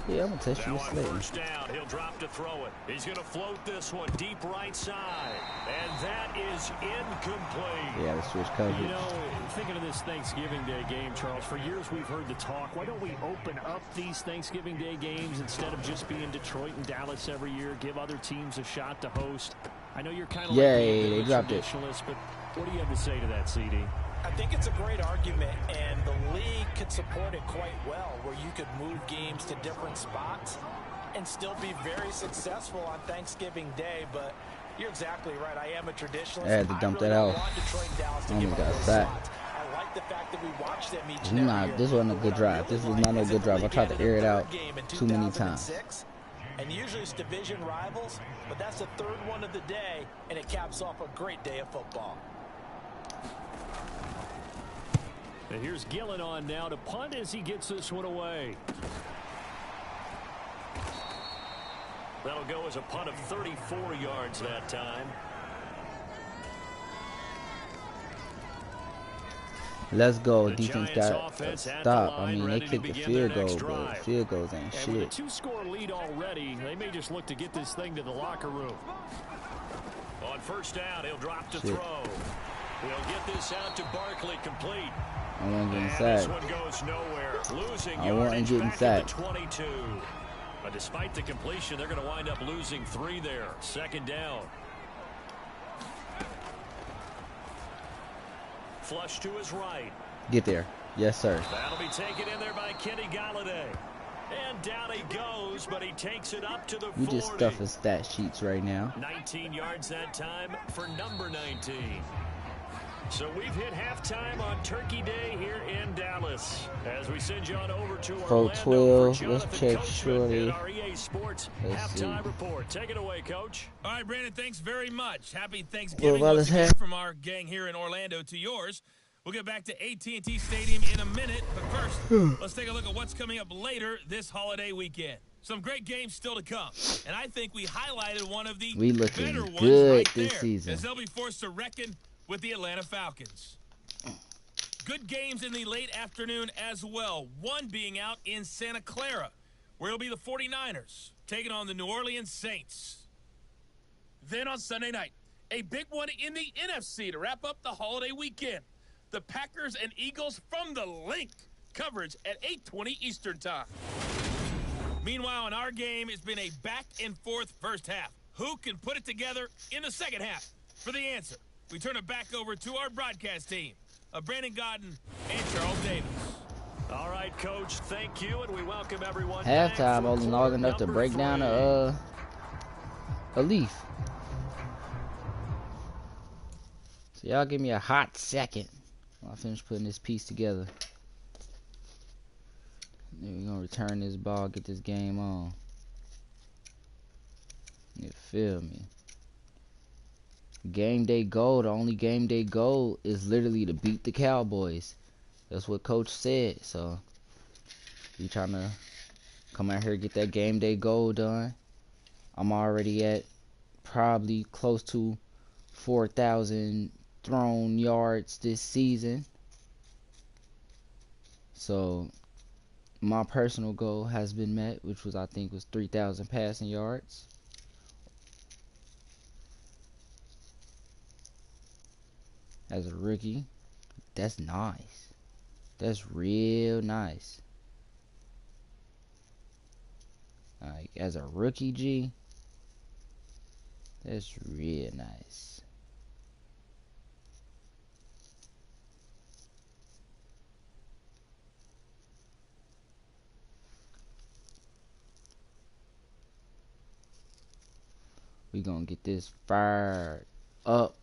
Yeah, I'm gonna test you Now with on Slater. first down, he'll drop to throw it. He's going to float this one deep right side. And that is incomplete. Yeah, the switch coverage. You know, thinking of this Thanksgiving Day game, Charles, for years we've heard the talk. Why don't we open up these Thanksgiving Day games instead of just being Detroit and Dallas every year? Give other teams a shot to host. I know you're kind of Yay, like they being a dropped it. traditionalist, but what do you have to say to that, CD? I think it's a great argument, and the league could support it quite well, where you could move games to different spots and still be very successful on Thanksgiving Day. But you're exactly right. I am a traditionalist. I had to dump that out. Almost got sacked. I like the fact that we watch them each This and is every not. year. This wasn't a good drive. This was not no good drive. I tried to air it out too many times. And usually it's division rivals, but that's the 3rd one of the day, and it caps off a great day of football. And here's Gillen on now to punt as he gets this one away. That'll go as a punt of 34 yards that time. Let's go. The Defense Giants got offense at the stop. I line, mean, they ready to kicked the begin field their goal, next but drive. field goals ain't And with a shit. 2-score lead already, they may just look to get this thing to the locker room. On first down, he'll drop to Shit. throw. He'll get this out to Barkley, complete. I wasn't getting And this sacked. one goes nowhere. Losing I wasn't yardage getting back sacked. at the 22. But despite the completion, they're going to wind up losing 3 there. 2nd down. Flush to his right. Get there. Yes, sir. That'll be taken in there by Kenny Galladay. And down he goes, but he takes it up to the 40. You just stuffing stat sheets right now. 19 yards that time for number 19. So we've hit halftime on Turkey Day here in Dallas. As we send you on over to Orlando 4-12. for Let's Jonathan check Coachman shortly. at our EA Sports Let's see. halftime report. Take it away, Coach. All right, Brandon, thanks very much. Happy Thanksgiving Well, once let's again from our gang here in Orlando to yours. We'll get back to AT&T Stadium in a minute, but first, let's take a look at what's coming up later this holiday weekend. Some great games still to come, and I think we highlighted one of the We looking better ones good right this there, season. as they'll be forced to reckon with the Atlanta Falcons. Good games in the late afternoon as well, one being out in Santa Clara, where it'll be the 49ers taking on the New Orleans Saints. Then on Sunday night, a big one in the NFC to wrap up the holiday weekend. The Packers and Eagles from the Link. Coverage at 8:20 Eastern Time. Meanwhile, in our game, it's been a back-and-forth first half. Who can put it together in the second half? For the answer, we turn it back over to our broadcast team of Brandon Godden and Charles Davis. All right, Coach, thank you, and we welcome everyone Halftime back for only long enough to quarter break down number 3. a leaf. So y'all give me a hot second while I finish putting this piece together. We're gonna return this ball, get this game on. You feel me? Game day goal, the only game day goal is literally to beat the Cowboys. That's what coach said. So you trying to come out here, get that game day goal done. I'm already at probably close to 4,000 thrown yards this season. So my personal goal has been met, which was, I think, was 3,000 passing yards. As a rookie, that's nice. That's real nice. Like, as a rookie, G, that's real nice. We gonna get this fired up,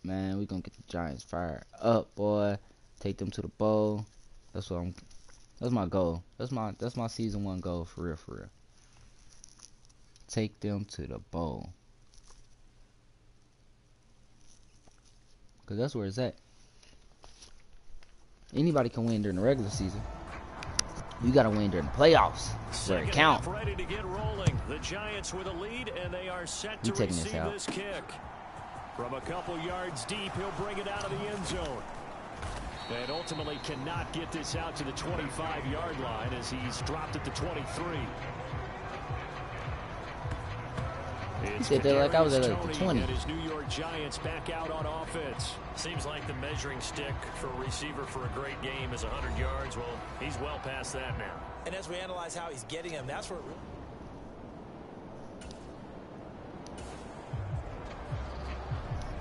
man. We gonna get the Giants fired up, boy. Take them to the bowl. That's my goal. That's my season 1 goal, for real, for real. Take them to the bowl. Cause that's where it's at. Anybody can win during the regular season. You gotta win during the playoffs. Where it count. Ready to get rolling. The Giants with a lead, and they are set to receive this kick. From a couple yards deep, he'll bring it out of the end zone. And ultimately cannot get this out to the 25-yard line as he's dropped at the 23. He said that like I was at like the 20. And his New York Giants back out on offense. Seems like the measuring stick for a receiver for a great game is 100 yards. Well, he's well past that now. And as we analyze how he's getting them, that's where...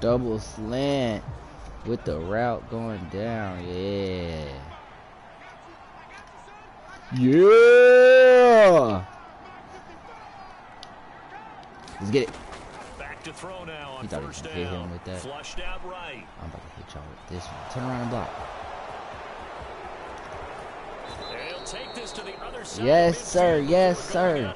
Double slant with the route going down. Yeah. Yeah. Let's get it. Back to throw now on he thought he was first gonna hit down. him with that. Flushed out right. I'm about to hit y'all with this one. Turn around and block. And he'll take this to the other side. Yes, sir. Yes, sir.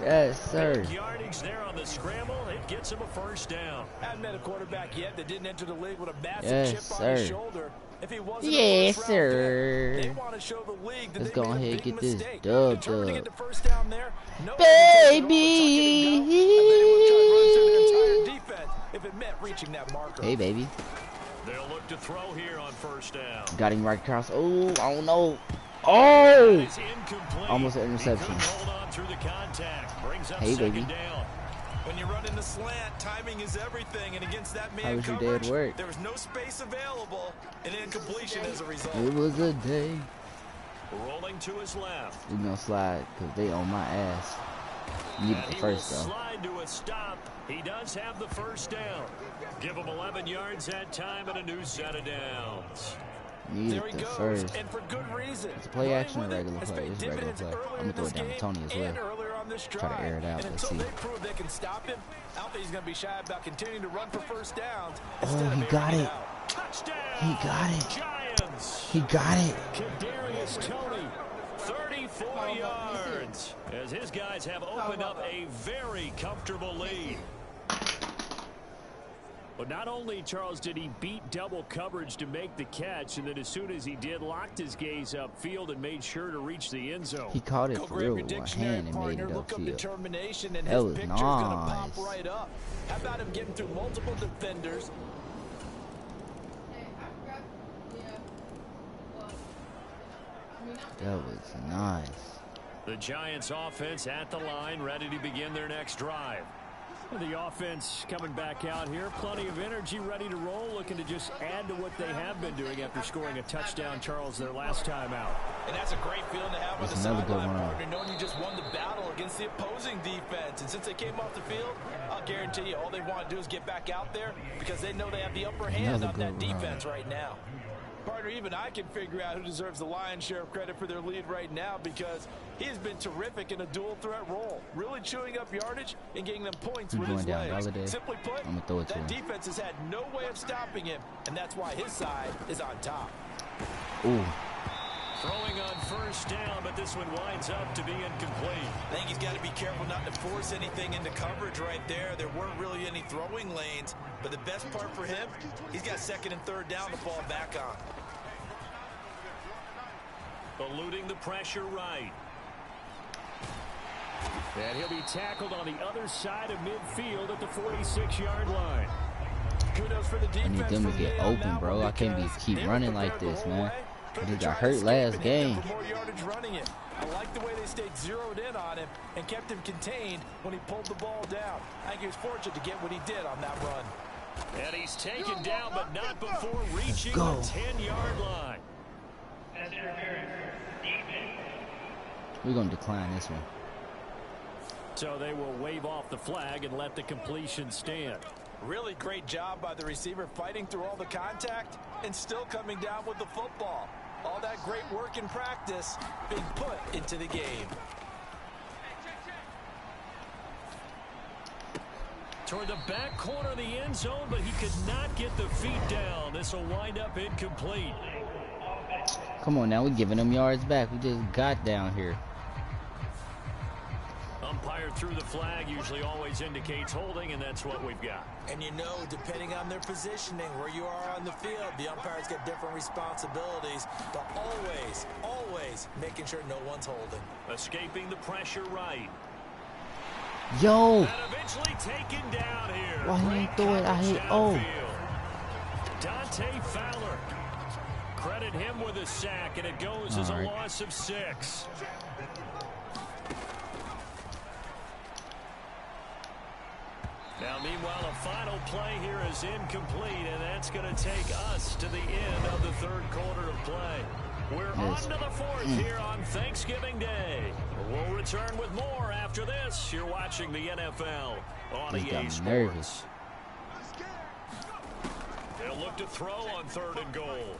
Yes, sir. Yardage there on the scramble. It gets him a first down. Haven't met a quarterback yet that didn't enter the league with a massive chip on his shoulder. If he wasn't yes, sir. Pick, they want to show the league that let's they go made ahead a and get big this mistake. dub. To get the first down there, no Baby. If it meant reaching that marker. Hey, baby. They'll look to throw here on first down. Got him right across. Oh, I don't know. Oh! Almost an interception. Hold on through the contact. Brings up hey, baby. Down. When you run in the slant, timing is everything, and against that man How was coverage, your day at work? there was no space available, and incompletion as a result. It was a day. Rolling to his left. We're gonna slide because they on my ass. Needed the first though. Slide to a stop. He does have the first down. Give him 11 yards that time and a new set of downs. Needed the first. And for good reason. It's play action or regular play? It's regular play. I'm gonna throw it down to Tony as well. Try to air it out. Let's see. They prove they can stop him. I don't think he's gonna be shy about continuing to run for first downs. Oh, he got it. Touchdown. He got it. Giants. He got it. Kadarius Toney, 34 yards. As his guys have opened up a very comfortable lead. But not only, Charles, did he beat double coverage to make the catch, and then as soon as he did, locked his gaze upfield and made sure to reach the end zone. He caught it for real with one hand and made it upfield. That was nice. Right up. How about him getting through multiple defenders? That was nice. The Giants offense at the line, ready to begin their next drive. The offense coming back out here. Plenty of energy, ready to roll, looking to just add to what they have been doing after scoring a touchdown, Charles, their last time out. And that's a great feeling to have on the sideline, partner, knowing you just won the battle against the opposing defense. And since they came off the field, I'll guarantee you all they want to do is get back out there because they know they have the upper hand on that defense right now. Partner, even I can figure out who deserves the lion's share of credit for their lead right now because he's been terrific in a dual threat role, really chewing up yardage and getting them points with his legs. Simply put, that defense has had no way of stopping him, and that's why his side is on top. Ooh. Throwing on first down, but this one winds up to be incomplete. I think he's got to be careful not to force anything into coverage right there. There weren't really any throwing lanes, but the best part for him, he's got second and third down to fall back on. Eluding the pressure right. And he'll be tackled on the other side of midfield at the 46-yard line. Kudos for the defense. I need them to get open, bro. I can't keep running like this, man. He got hurt last game. More yardage running it. I like the way they stayed zeroed in on him and kept him contained when he pulled the ball down. I think he was fortunate to get what he did on that run. And he's taken down, but not before reaching the 10-yard line. We're going to decline this one. So they will wave off the flag and let the completion stand. Really great job by the receiver fighting through all the contact and still coming down with the football. All that great work in practice being put into the game. Toward the back corner of the end zone, but he could not get the feet down. This will wind up incomplete. Come on now, we're giving them yards back. We just got down here. Umpire through the flag usually always indicates holding, and that's what we've got. And you know, depending on their positioning, where you are on the field, the umpire's got different responsibilities, but always making sure no one's holding. Escaping the pressure right. Yo! And eventually taken down here. Why he ain't throw it? I hate. Oh. Dante Fowler. Credit him with a sack, and it goes as a loss of 6. Now, meanwhile, a final play here is incomplete, and that's going to take us to the end of the third quarter of play. We're on to the fourth here on Thanksgiving Day. We'll return with more after this. You're watching the NFL on EA Sports. They'll look to throw on 3rd and goal.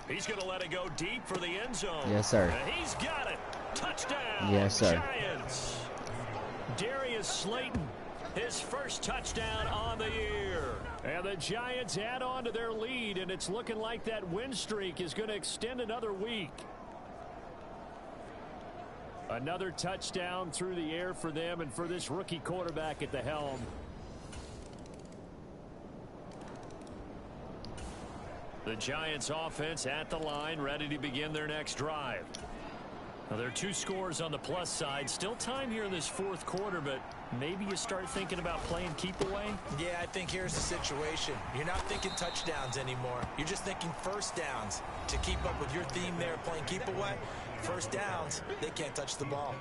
He's going to let it go deep for the end zone. Yes, sir. And he's got it. Touchdown. Yes, sir. Giants. Darius Slayton. His first touchdown on the year. And the Giants add on to their lead, and it's looking like that win streak is going to extend another week. Another touchdown through the air for them and for this rookie quarterback at the helm. The Giants offense at the line, ready to begin their next drive. Now, there are 2 scores on the plus side. Still time here in this fourth quarter, but maybe you start thinking about playing keep away? Yeah, I think here's the situation. You're not thinking touchdowns anymore. You're just thinking first downs. To keep up with your theme there, playing keep away, first downs, they can't touch the ball.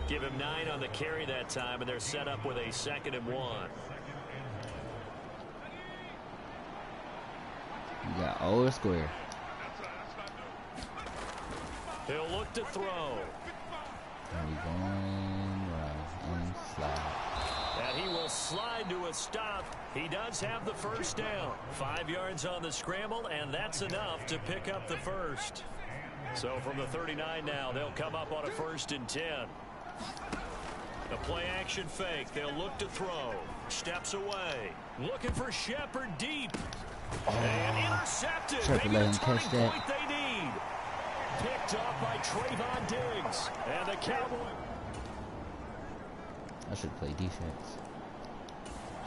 Give him 9 on the carry that time, and they're set up with a 2nd and 1. You got O square. He'll look to throw. And we going right and slide. And he will slide to a stop. He does have the first down. 5 yards on the scramble, and that's enough to pick up the first. So from the 39 now, they'll come up on a 1st and 10. A play action fake. They'll look to throw. Steps away. Looking for Shepard deep. And intercepted. Shepard let him catch that. Point they need. Picked off by Trayvon Diggs. And the Cowboys. I should play defense.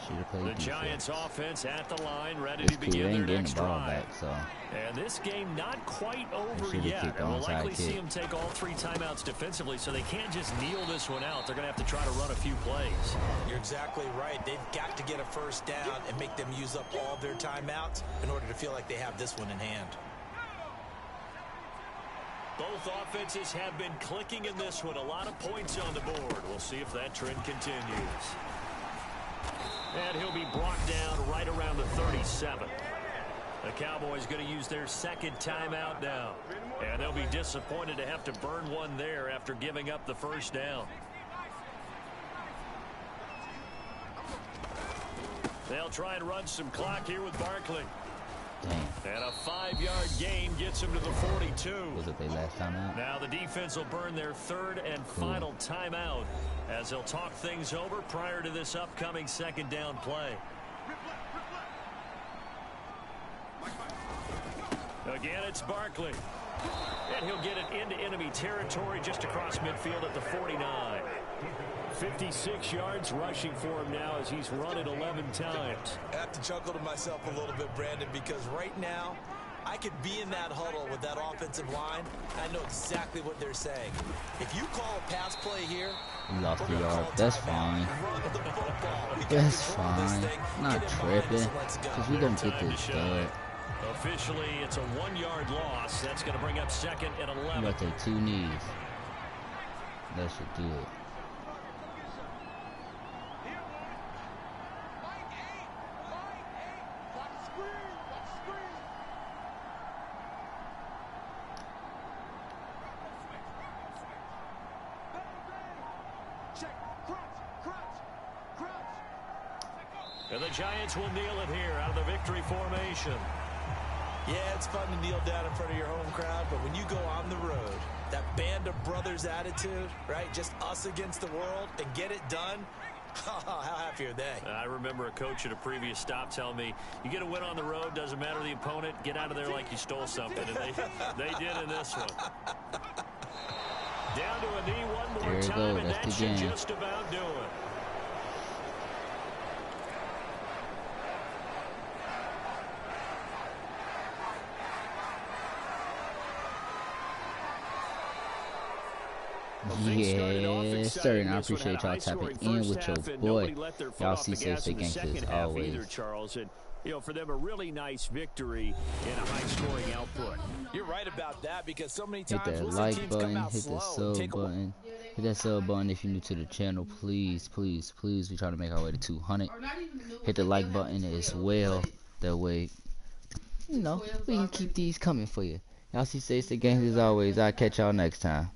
Should have played defense. The Giants offense at the line, ready It's to cool. begin They ain't their getting next the ball drive. back, so. And this game not quite over Should've yet. kicked the And we'll onside likely see kick. them take all 3 timeouts defensively, so they can't just kneel this one out. They're going to have to try to run a few plays. You're exactly right. They've got to get a first down and make them use up all their timeouts in order to feel like they have this one in hand. Both offenses have been clicking in this one. A lot of points on the board. We'll see if that trend continues. And he'll be brought down right around the 37. The Cowboys going to use their 2nd timeout now. And they'll be disappointed to have to burn one there after giving up the first down. They'll try and run some clock here with Barkley. Damn. And a 5-yard gain gets him to the 42. Was it their last time out? Now the defense will burn their 3rd and final timeout as they'll talk things over prior to this upcoming 2nd down play. Again, it's Barkley. And he'll get it into enemy territory just across midfield at the 49. 56 yards rushing for him now as he's run it 11 times. I have to chuckle to myself a little bit, Brandon, because right now I could be in that huddle with that offensive line. I know exactly what they're saying. If you call a pass play here, We lost the yard. That's fine. That's fine. Not tripping. Because we going to get this dub. Officially, it's a 1-yard loss. That's going to bring up second and 11. I'm going to take 2 knees. That should do it. And the Giants will kneel it here out of the victory formation. Yeah, it's fun to kneel down in front of your home crowd, but when you go on the road, that band of brothers attitude, right? Just us against the world and get it done. How happy are they? I remember a coach at a previous stop telling me, you get a win on the road, doesn't matter the opponent, get out of there like you stole something. And they did in this one. Down to a knee one more time, and that should just about do it. Yes, sir, and I appreciate y'all tapping in with your boy. Y'all see Safe Gangsta as always. Charles, and you know, for them a really nice victory in a high-scoring output. You're right about that because so many Hit times that losing like teams button, come out hit the slow. sub button, hit that sub button if you're new to the channel. Please, please, please, we try to make our way to 200. Hit the like button as well. That way, you know, we can keep these coming for you. Y'all see Safe Gangsta as always. I'll catch y'all next time.